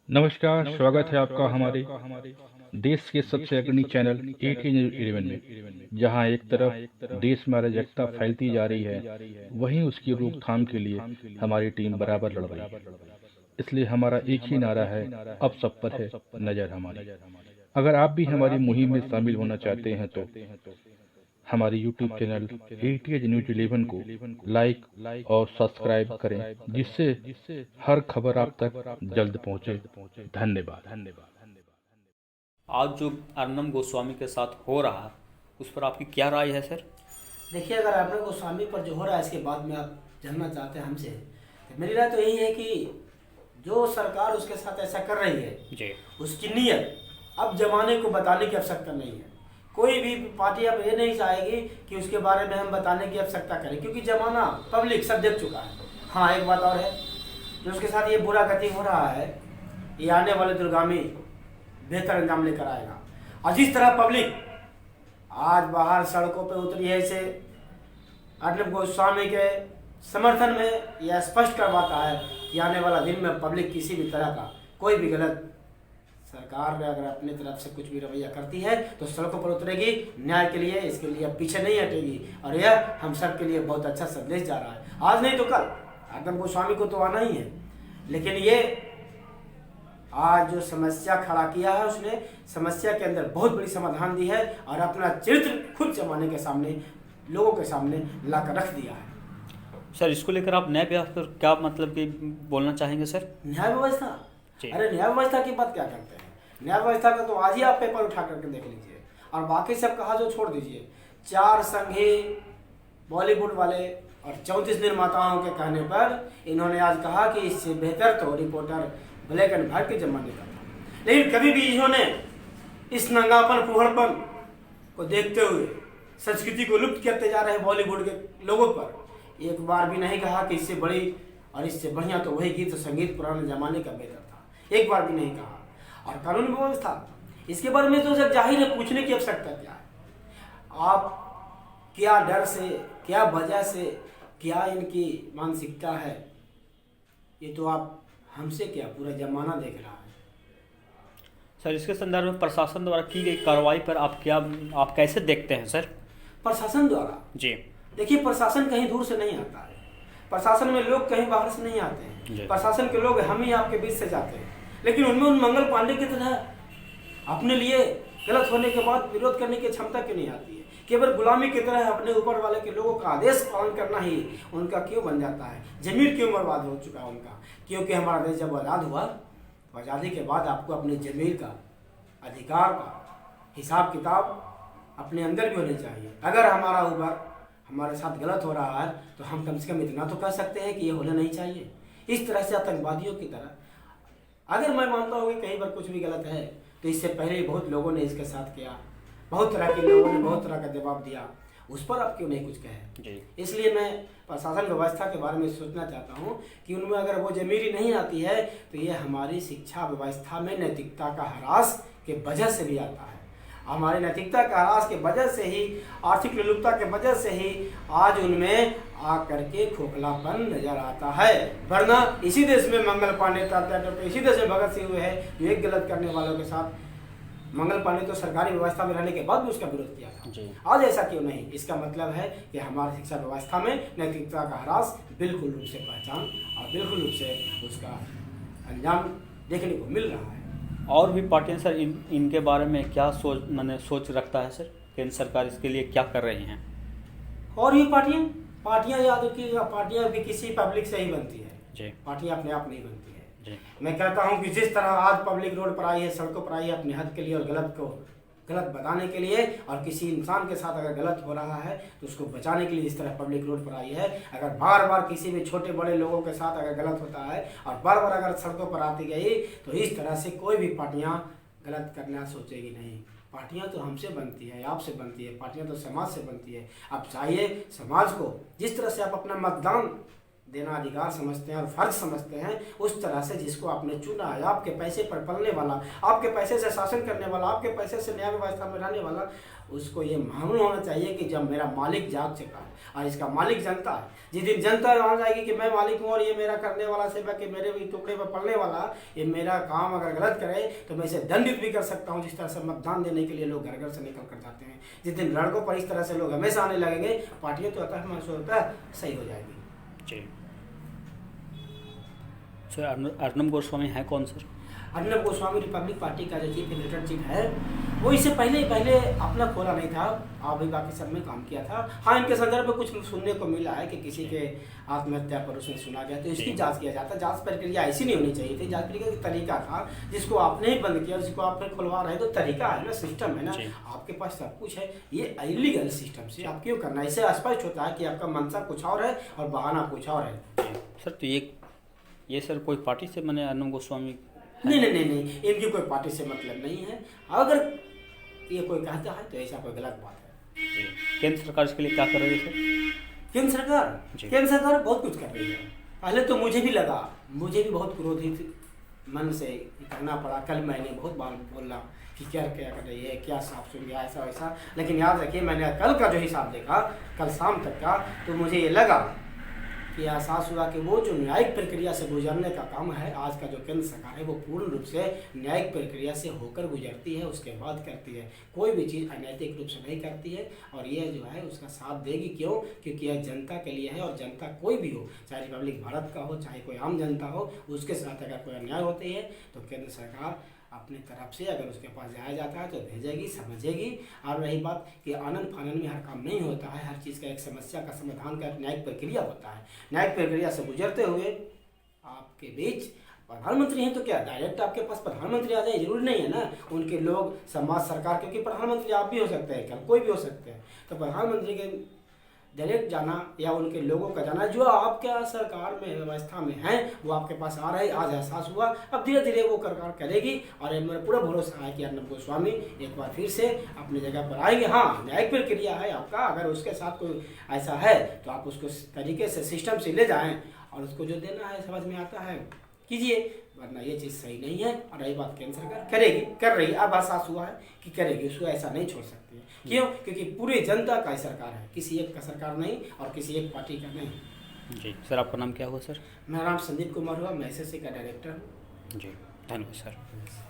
नमस्कार, स्वागत है आपका हमारे देश के सबसे अग्रणी चैनल एटी न्यूज 11 में। जहां एक तरफ देश में अराजकता फैलती जा रही है, वहीं उसकी रोकथाम के लिए हमारी टीम बराबर लड़ रही है। इसलिए हमारा एक ही नारा है, अब सब पर है नजर हमारी। अगर आप भी हमारी मुहिम में शामिल होना चाहते हैं तो हमारे यूट्यूब चैनल एटीएच न्यूज 11 को लाइक और सब्सक्राइब करें, जिससे हर खबर आप तक जल्द पहुंचे। धन्यवाद। आज जो अर्नब गोस्वामी के साथ हो रहा है उस पर आपकी क्या राय है सर? देखिए, अगर अर्नब गोस्वामी पर जो हो रहा है इसके बाद में आप जानना चाहते हैं हमसे, तो मेरी राय तो यही है कि जो सरकार उसके साथ ऐसा कर रही है जी, उसकी नीयत अब जमाने को बताने की आवश्यकता नहीं है। कोई भी पार्टी अब ये नहीं चाहेगी कि उसके बारे में हम बताने की आवश्यकता करें, क्योंकि जमाना पब्लिक सब देख चुका है। हाँ, एक बात और है, जो उसके साथ ये बुरा गति हो रहा है, ये आने वाले दुर्गामी बेहतर अंजाम लेकर आएगा। और जिस तरह पब्लिक आज बाहर सड़कों पे उतरी है, इसे अर्नब गोस्वामी के समर्थन में यह स्पष्ट करवाता है कि आने वाला दिन में पब्लिक किसी भी तरह का कोई भी गलत सरकार में अगर अपनी तरफ से कुछ भी रवैया करती है तो सड़कों पर उतरेगी न्याय के लिए। इसके लिए अब पीछे नहीं हटेगी, और यह हम सब के लिए बहुत अच्छा संदेश जा रहा है। आज नहीं तो कल अर्नब गोस्वामी को तो आना ही है, लेकिन ये आज जो समस्या खड़ा किया है उसने समस्या के अंदर बहुत बड़ी समाधान दी है और अपना चरित्र खुद जमाने के सामने, लोगों के सामने लाकर रख दिया है। सर इसको लेकर आप न्याय व्यवस्था पर क्या मतलब कि बोलना चाहेंगे सर? न्याय व्यवस्था, जी। अरे न्याय व्यवस्था की बात क्या करते हैं? न्याय व्यवस्था का तो आज ही आप पेपर उठा करके देख लीजिए, और बाकी सब कहा जो छोड़ दीजिए। 4 संघी बॉलीवुड वाले और 34 निर्माताओं के कहने पर इन्होंने आज कहा कि इससे बेहतर तो रिपोर्टर ब्लैक एंड व्हाइट के जमाने का था। लेकिन कभी भी इन्होंने इस नंगापन फुहड़पन को देखते हुए संस्कृति को लुप्त करते जा रहे बॉलीवुड के लोगों पर एक बार भी नहीं कहा कि इससे बड़ी और इससे बढ़िया तो वही गीत संगीत पुराने जमाने का बेहतर था। एक बार भी नहीं कहा। और कानून व्यवस्था, इसके बारे में तो जब जाहिर है पूछने की आवश्यकता क्या है। आप क्या डर से, क्या वजह से, क्या इनकी मानसिकता है, ये तो आप हमसे क्या पूरा जमाना देख रहा है। सर इसके संदर्भ में प्रशासन द्वारा की गई कार्रवाई पर आप कैसे देखते हैं सर? प्रशासन द्वारा, जी, देखिए, प्रशासन कहीं दूर से नहीं आता है। प्रशासन में लोग कहीं बाहर से नहीं आते हैं। प्रशासन के लोग हम ही आपके बीच से जाते हैं, लेकिन उनमें उन मंगल पांडे की तरह अपने लिए गलत होने के बाद विरोध करने की क्षमता क्यों नहीं आती है? केवल गुलामी की तरह अपने ऊपर वाले के लोगों का आदेश पालन करना ही उनका क्यों बन जाता है? जमीर क्यों बर्बाद हो चुका है उनका? क्योंकि हमारा देश जब आज़ाद हुआ, तो आज़ादी के बाद आपको अपने जमीर का, अधिकार का हिसाब किताब अपने अंदर भी होने चाहिए। अगर हमारा ऊपर हमारे साथ गलत हो रहा है तो हम कम से कम इतना तो कह सकते हैं कि ये होना नहीं चाहिए। इस तरह से आतंकवादियों की तरह अगर मैं मानता हूँ कि कहीं पर कुछ भी गलत है तो इससे पहले बहुत लोगों ने इसके साथ किया, बहुत तरह के लोगों ने बहुत तरह का जवाब दिया, उस पर आप क्यों नहीं कुछ कहें? इसलिए मैं प्रशासन व्यवस्था के बारे में सोचना चाहता हूँ कि उनमें अगर वो जमीरी नहीं आती है तो ये हमारी शिक्षा व्यवस्था में नैतिकता का ह्रास के वजह से भी आता है। हमारी नैतिकता का ह्रास के वजह से ही, आर्थिक लोलुपता के वजह से ही आज उनमें आकर के खोखलापन नजर आता है। वरना इसी देश में मंगल पांडे, इसी देश में भगत सिंह हुए हैं जो एक गलत करने वालों के साथ, मंगल पांडे तो सरकारी व्यवस्था में रहने के बाद भी उसका विरोध किया था। आज ऐसा क्यों नहीं? इसका मतलब है कि हमारी शिक्षा व्यवस्था में नैतिकता का ह्रास बिल्कुल रूप से पहचान और बिल्कुल रूप से उसका अंजाम देखने को मिल रहा है। और भी पार्टियां सर इनके बारे में क्या सोच रखता है सर? केंद्र सरकार इसके लिए क्या कर रही हैं? और ये पार्टियां याद रखिएगा, पार्टियां भी किसी पब्लिक से ही बनती है जी। पार्टियां अपने आप नहीं बनती है जी। मैं कहता हूं कि जिस तरह आज पब्लिक रोड पर आई है, सड़कों पर आई है अपने हद के लिए और गलत को गलत बताने के लिए, और किसी इंसान के साथ अगर गलत हो रहा है तो उसको बचाने के लिए जिस तरह पब्लिक रोड पर आई है, अगर बार बार किसी भी छोटे बड़े लोगों के साथ अगर गलत होता है और बार बार अगर सड़कों पर आती गई तो इस तरह से कोई भी पार्टियां गलत करना सोचेगी नहीं। पार्टियां तो हमसे बनती है, आपसे बनती है, पार्टियां तो समाज से बनती है। आप चाहिए समाज को जिस तरह से आप अपना मतदान देना अधिकार समझते हैं और फर्ज समझते हैं, उस तरह से जिसको आपने चुना है, आपके पैसे पर पलने वाला, आपके पैसे से शासन करने वाला, आपके पैसे से न्याय व्यवस्था में रहने वाला, उसको ये मालूम होना चाहिए कि जब मेरा मालिक जाग चुका है और इसका मालिक जनता है, जिस दिन जनता मान जाएगी कि मैं मालिक हूँ और ये मेरा करने वाला सेवा कि मेरे भी टुकड़े पर पड़ने वाला, ये मेरा काम अगर गलत करे तो मैं इसे दंडित भी कर सकता हूँ। जिस तरह से मतदान देने के लिए लोग घर घर से निकल कर जाते हैं, जिस दिन लड़कों पर इस तरह से लोग हमेशा आने लगेंगे, पार्टियाँ तो अतः महसूस होता है सही हो जाएगी। जी सर, अर्नब गोस्वामी है कौन sir? Arnab Goswami Republic party का जो चीफ एडिटर है, वो इससे पहले अपना खोला नहीं था, अभी बाकी सब में काम किया था। हाँ, इनके संदर्भ में कुछ सुनने को मिला है कि किसी के आत्महत्या पर उसने सुना गया, तो इसकी जांच किया जाता। जांच प्रक्रिया ऐसी नहीं होनी चाहिए थी, जांच प्रक्रिया का तरीका था जिसको आपने ही बंद किया, जिसको आपने खुलवा रहे, तो तरीका है ना, सिस्टम है ना, आपके पास सब कुछ है। ये इलीगल सिस्टम से आप क्यों करना? इससे स्पष्ट होता है कि आपका मंशा कुछ और है और बहाना कुछ और है। सर तो ये सर कोई पार्टी से मैंने अर्नब गोस्वामी नहीं, इनकी कोई पार्टी से मतलब नहीं है। अगर ये कोई कहता है तो ऐसा कोई गलत बात है। केंद्र सरकार इसके लिए क्या कर रही है सर? केंद्र सरकार बहुत कुछ कर रही है। पहले तो मुझे भी बहुत क्रोधित मन से करना पड़ा। कल मैंने बहुत बार बोला कि क्या कर रही है, क्या साफ सुन गया, ऐसा वैसा, लेकिन याद रखिए मैंने कल का जो हिसाब देखा, कल शाम तक का, तो मुझे ये लगा कि एहसास हुआ कि वो जो न्यायिक प्रक्रिया से गुजरने का काम है, आज का जो केंद्र सरकार है वो पूर्ण रूप से न्यायिक प्रक्रिया से होकर गुजरती है, उसके बाद करती है। कोई भी चीज़ अनैतिक रूप से नहीं करती है और ये जो है उसका साथ देगी। क्यों? क्योंकि यह जनता के लिए है और जनता कोई भी हो, चाहे रिपब्लिक भारत का हो, चाहे कोई आम जनता हो, उसके साथ अगर कोई अन्याय होती है तो केंद्र सरकार अपनी तरफ से अगर उसके पास जाया जाता है तो भेजेगी, समझेगी। और रही बात कि आनंद फानंद में हर काम नहीं होता है, हर चीज़ का एक समस्या का समाधान का एक न्यायिक प्रक्रिया होता है। न्यायिक प्रक्रिया से गुजरते हुए आपके बीच प्रधानमंत्री हैं तो क्या डायरेक्ट आपके पास प्रधानमंत्री आ जाए? जरूरी नहीं है ना, उनके लोग, समाज, सरकार, क्योंकि प्रधानमंत्री आप भी हो सकते हैं, कल कोई भी हो सकते हैं, तो प्रधानमंत्री के डायरेक्ट जाना या उनके लोगों का जाना जो आपके सरकार में व्यवस्था में है वो आपके पास आ रहे। आज एहसास हुआ, अब धीरे धीरे वो सरकार करेगी और मेरा पूरा भरोसा है कि अर्नब गोस्वामी एक बार फिर से अपनी जगह पर आएंगे। हाँ, न्यायिक प्रक्रिया है आपका, अगर उसके साथ कोई ऐसा है तो आप उसको तरीके से सिस्टम से ले जाएं और उसको जो देना है समझ में आता है कीजिए, वरना ये चीज़ सही नहीं है। और रही बात केंद्र सरकार करेगी, कर रही, अब एहसास हुआ है कि करेगी, उसको ऐसा नहीं छोड़ सकती है। क्यों? क्योंकि पूरी जनता का सरकार है, किसी एक का सरकार नहीं और किसी एक पार्टी का नहीं। जी सर, आपका नाम क्या हुआ सर? मेरा नाम संदीप कुमार हुआ, मैं SSC का डायरेक्टर हूँ। जी, धन्यवाद सर।